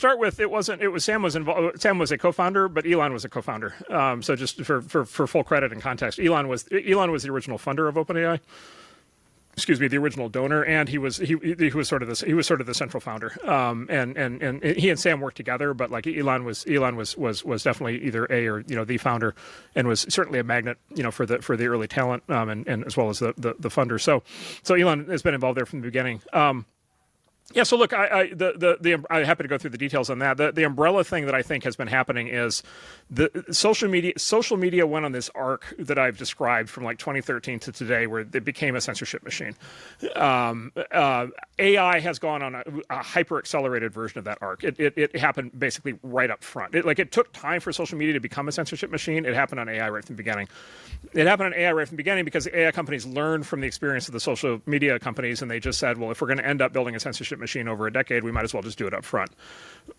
start with, Sam was involved. Sam was a co-founder, but Elon was a co-founder. So just for full credit and context, Elon was the original funder of OpenAI. Excuse me, the original donor, and he was sort of the central founder. And he and Sam worked together, but like Elon was definitely either a or the founder, and was certainly a magnet for the early talent, and as well as the funder. So Elon has been involved there from the beginning. Yeah, so look, I'm happy to go through the details on that. The umbrella thing that I think has been happening is the social media went on this arc that I've described from like 2013 to today, where it became a censorship machine. AI has gone on a hyper-accelerated version of that arc. It happened basically right up front. It took time for social media to become a censorship machine. It happened on AI right from the beginning. It happened on AI right from the beginning because the AI companies learned from the experience of the social media companies, and they just said, well, if we're going to end up building a censorship machine over a decade, we might as well just do it up front.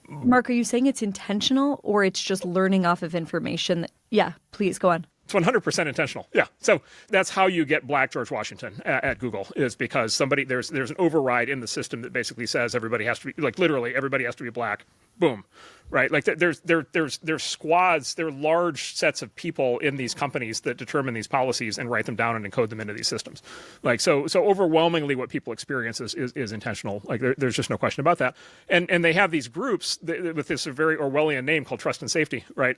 Mark, are you saying it's intentional, or it's just learning off of information? Yeah, please go on. It's 100% intentional. Yeah. So that's how you get Black George Washington at Google, is because there's an override in the system that basically says everybody has to be, like, literally everybody has to be black. Boom. Right. Like there's squads, there are large sets of people in these companies that determine these policies and write them down and encode them into these systems. Like, so overwhelmingly what people experience is intentional. Like there's just no question about that. And they have these groups with this very Orwellian name called trust and safety. Right.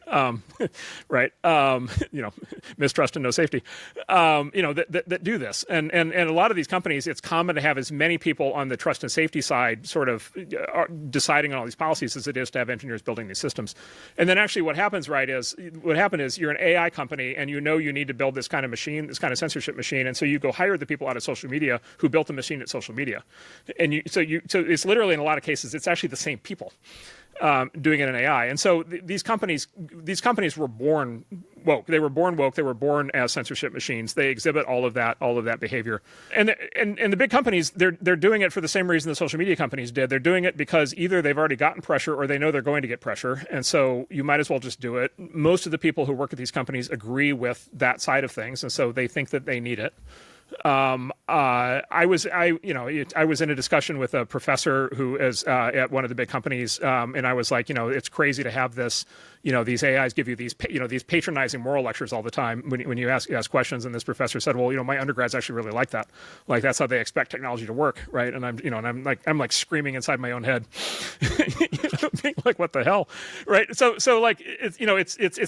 Right. Mistrust and no safety, that do this. And a lot of these companies, it's common to have as many people on the trust and safety side sort of deciding on all these policies as it is to have engineers building these systems. And then actually what happens, right, is you're an AI company and you need to build this kind of machine, this kind of censorship machine. And so you go hire the people out of social media who built the machine at social media. And so it's literally, in a lot of cases, it's actually the same people doing it in AI. And so these companies were born woke. They were born woke. They were born as censorship machines. They exhibit all of that behavior. And the big companies, they're doing it for the same reason the social media companies did. They're doing it because either they've already gotten pressure or they know they're going to get pressure. And so you might as well just do it. Most of the people who work at these companies agree with that side of things, and so they think that they need it. I was in a discussion with a professor who is at one of the big companies, and I was like, it's crazy to have this, these AIs give you these patronizing moral lectures all the time when you ask questions. And this professor said, well, my undergrads actually really like that. Like, that's how they expect technology to work, right? And I'm like screaming inside my own head, being like, what the hell, right? So like it's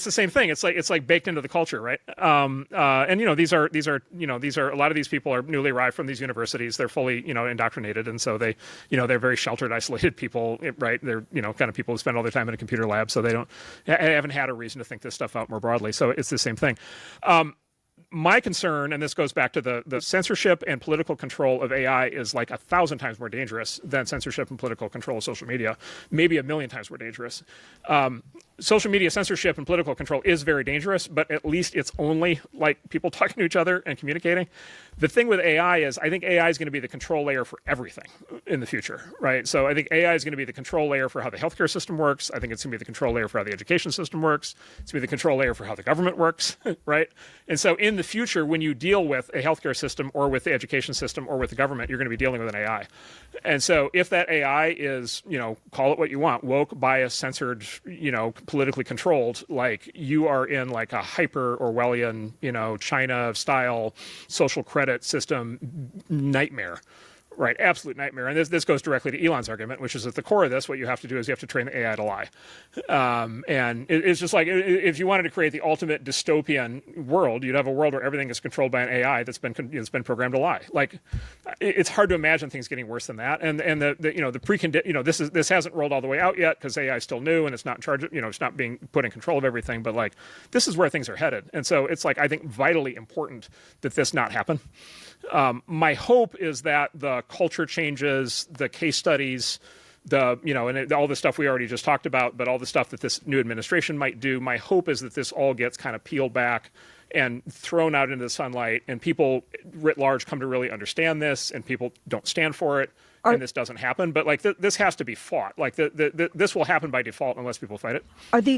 the same thing. It's like baked into the culture, right? And these are a lot of these people are newly arrived from these universities. They're fully indoctrinated, and so they're very sheltered, isolated people, right? They're kind of people who spend all their time in a computer lab, so they haven't had a reason to think this stuff out more broadly. So it's the same thing. My concern, and this goes back to the censorship and political control of AI, is like 1,000 times more dangerous than censorship and political control of social media, maybe 1,000,000 times more dangerous. Social media censorship and political control is very dangerous, but at least it's only like people talking to each other and communicating. The thing with AI is, I think AI is going to be the control layer for everything in the future, right? So I think AI is going to be the control layer for how the healthcare system works. I think it's going to be the control layer for how the education system works. It's going to be the control layer for how the government works, right? And so in the future, when you deal with a healthcare system or with the education system or with the government, you're going to be dealing with an AI. And so if that AI is, call it what you want, woke, biased, censored, politically controlled, like, you are in like a hyper Orwellian, China style social credit system nightmare. Right, absolute nightmare. And this goes directly to Elon's argument, which is at the core of this, what you have to do is you have to train the AI to lie. And it's just like, if you wanted to create the ultimate dystopian world, you'd have a world where everything is controlled by an AI that's been programmed to lie. Like, it's hard to imagine things getting worse than that. And the precondition, this hasn't rolled all the way out yet because AI is still new and it's not in charge of, it's not being put in control of everything. But like, this is where things are headed. And so it's like, I think, vitally important that this not happen. My hope is that the culture changes, the case studies, and all the stuff we already just talked about, but all the stuff that this new administration might do. My hope is that this all gets kind of peeled back and thrown out into the sunlight, and people writ large come to really understand this, and people don't stand for it, and this doesn't happen. But like, this has to be fought. Like, this will happen by default unless people fight it. Are the